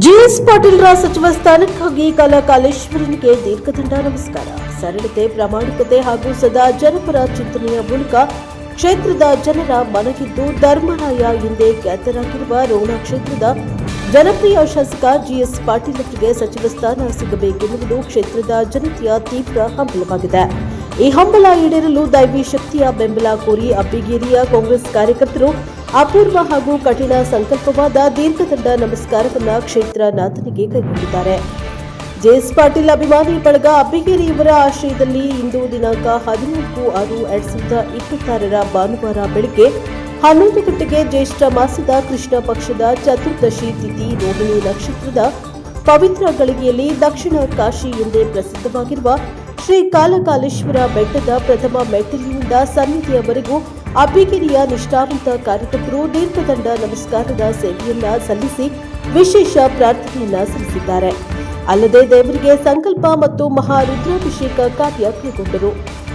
GS Patil ಸಚಿವ ಸ್ಥಾನಕ್ಕಾಗಿ ಕಾಲೇಶ್ವರನಿಗೆ ದೀರ್ಘದಂಡ ನಮಸ್ಕಾರ. ಸರಳತೆ, ಪ್ರಾಮಾಣಿಕತೆ ಹಾಗೂ ಸದಾ ಜನಪರ ಚಿಂತನೆಯ ಮೂಲಕ ಕ್ಷೇತ್ರದ ಜನರ ಮನಗೆದ್ದು ಧರ್ಮರಾಯ ಎಂದೇ ಖ್ಯಾತರಾಗಿರುವ ರೋಣ ಕ್ಷೇತ್ರದ ಜನಪ್ರಿಯ ಶಾಸಕ ಜಿಎಸ್ ಪಾಟೀಲ್ ಅವರಿಗೆ ಸಚಿವ ಸ್ಥಾನ ಸಿಗಬೇಕೆನ್ನುವುದು ಕ್ಷೇತ್ರದ ಜನತೆಯ ತೀವ್ರ ಹಂಬಲವಾಗಿದೆ. ಈ ಹಂಬಲ ಈಡೇರಲು ದೈವಿ ಶಕ್ತಿಯ ಬೆಂಬಲ ಕೋರಿ ಅಬ್ಬಿಗೇರಿಯ ಕಾಂಗ್ರೆಸ್ ಕಾರ್ಯಕರ್ತರು ಅಪೂರ್ವ ಹಾಗೂ ಕಠಿಣ ಸಂಕಲ್ಪವಾದ ದೀರ್ಘದಂಡ ನಮಸ್ಕಾರವನ್ನು ಕ್ಷೇತ್ರ ನಾಥನಿಗೆ ಕೈಗೊಂಡಿದ್ದಾರೆ. ಜೆಎಸ್ ಪಾಟೀಲ್ ಅಭಿಮಾನಿ ಬಳಗ ಅಬ್ಬಿಗೇರಿ ಇವರ ಆಶ್ರಯದಲ್ಲಿ ಇಂದು ದಿನಾಂಕ 14/6/2026 ಭಾನುವಾರ ಬೆಳಗ್ಗೆ 11 ಗಂಟೆಗೆ ಜ್ಯೇಷ್ಠ ಮಾಸದ ಕೃಷ್ಣ ಪಕ್ಷದ ಚತುರ್ದಶಿ ತಿಥಿ ರೋಹಿಣಿ ನಕ್ಷತ್ರದ ಪವಿತ್ರ ಗಳಿಗೆಯಲ್ಲಿ ದಕ್ಷಿಣ ಕಾಶಿ ಎಂದೇ ಪ್ರಸಿದ್ಧವಾಗಿರುವ ಶ್ರೀ ಕಾಲೇಶ್ವರ ಬೆಟ್ಟದ ಪ್ರಥಮ ಮೆಟ್ಟಿಲಿನಿಂದ ಸನ್ನಿಧಿಯವರೆಗೂ ಅಬ್ಬಿಗೇರಿಯ ನಿಷ್ಠಾವಂತ ಕಾರ್ಯಕರ್ತರು ದೀರ್ಘದಂಡ ನಮಸ್ಕಾರದ ಸೇವೆಯನ್ನ ಸಲ್ಲಿಸಿ ವಿಶೇಷ ಪ್ರಾರ್ಥನೆಯನ್ನ ಸಲ್ಲಿಸಿದ್ದಾರೆ. ಅಲ್ಲದೆ ದೇವರಿಗೆ ಸಂಕಲ್ಪ ಮತ್ತು ಮಹಾರುದ್ರಾಭಿಷೇಕ ಕಾರ್ಯ ಕೈಗೊಂಡರು.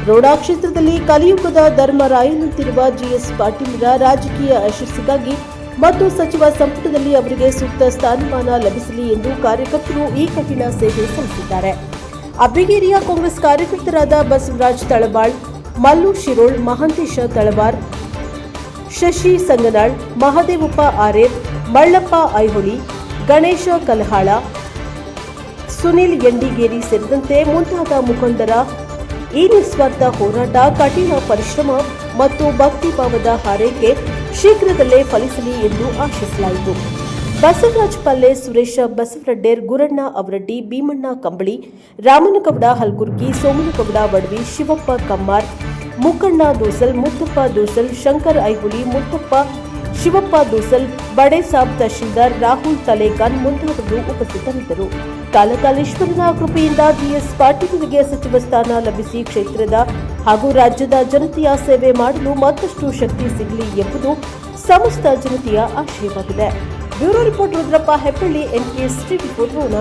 ರೋಣ ಕ್ಷೇತ್ರದಲ್ಲಿ ಕಲಿಯುಗದ ಧರ್ಮರಾಯನಂತಿರುವ ಜಿಎಸ್ ಪಾಟೀಲರ ರಾಜಕೀಯ ಯಶಸ್ಸಿಗಾಗಿ ಮತ್ತು ಸಚಿವ ಸಂಪುಟದಲ್ಲಿ ಅವರಿಗೆ ಸೂಕ್ತ ಸ್ಥಾನಮಾನ ಲಭಿಸಲಿ ಎಂದು ಕಾರ್ಯಕರ್ತರು ಈ ಕಠಿಣ ಸೇವೆ ಸಲ್ಲಿಸಿದ್ದಾರೆ. ಅಬ್ಬಿಗೇರಿಯ ಕಾಂಗ್ರೆಸ್ ಕಾರ್ಯಕರ್ತರಾದ ಬಸವರಾಜ್ ತಳಬಾಳ್, ಮಲ್ಲು ಶಿರೋಳ್, ಮಹಾಂತೇಶ ತಳವಾರ್, ಶಶಿ ಸಂಗನಾಳ್, ಮಹದೇವಪ್ಪ ಆರೇರ್, ಮಳ್ಳಪ್ಪ ಐಹೊಳಿ, ಗಣೇಶ ಕಲಹಾಳ, ಸುನಿಲ್ ಎಂಡಿಗೇರಿ ಸೇರಿದಂತೆ ಮುಂತಾದ ಮುಖಂಡರ ಈ ನಿಸ್ವಾರ್ಥ ಹೋರಾಟ, ಕಠಿಣ ಪರಿಶ್ರಮ ಮತ್ತು ಭಕ್ತಿಭಾವದ ಹಾರೈಕೆ ಶೀಘ್ರದಲ್ಲೇ ಫಲಿಸಲಿ ಎಂದು ಆಶಿಸಲಾಯಿತು. ಬಸವರಾಜ್ ಪಲ್ಲೆ, ಸುರೇಶ ಬಸವರಡ್ಡೇರ್, ಗುರಣ್ಣ ಅವರಡ್ಡಿ, ಭೀಮಣ್ಣ ಕಂಬಳಿ, ರಾಮನಗೌಡ ಹಲ್ಗುರ್ಗಿ, ಸೋಮನಗೌಡ ವಡ್ವಿ, ಶಿವಪ್ಪ ಕಮ್ಮಾರ್, ಮುಕ್ಕಣ್ಣ ದೋಸಲ್, ಮುತ್ತಪ್ಪ ದೋಸಲ್, ಶಂಕರ್ ಐಹುಳಿ, ಮುತ್ತಪ್ಪ, ಶಿವಪ್ಪ ದೋಸಲ್, ಬಡೇಸಾಬ್ ತಹಶೀಲ್ದಾರ್, ರಾಹುಲ್ ತಲೇಖಾನ್ ಮುಂತಾದವರು ಉಪಸ್ಥಿತರಿದ್ದರು. ಕಾಲೇಶ್ವರನ ಕೃಪೆಯಿಂದ ಜಿಎಸ್ ಪಾಟೀಲರಿಗೆ ಸಚಿವ ಸ್ಥಾನ ಲಭಿಸಿ ಕ್ಷೇತ್ರದ ಹಾಗೂ ರಾಜ್ಯದ ಜನತೆಯ ಸೇವೆ ಮಾಡಲು ಮತ್ತಷ್ಟು ಶಕ್ತಿ ಸಿಗಲಿ ಎಂಬುದು ಸಮಸ್ತ ಜನತೆಯ ಆಶಯವಾಗಿದೆ. Bureau report Rudrappa Hebballi, NKS TV Ron.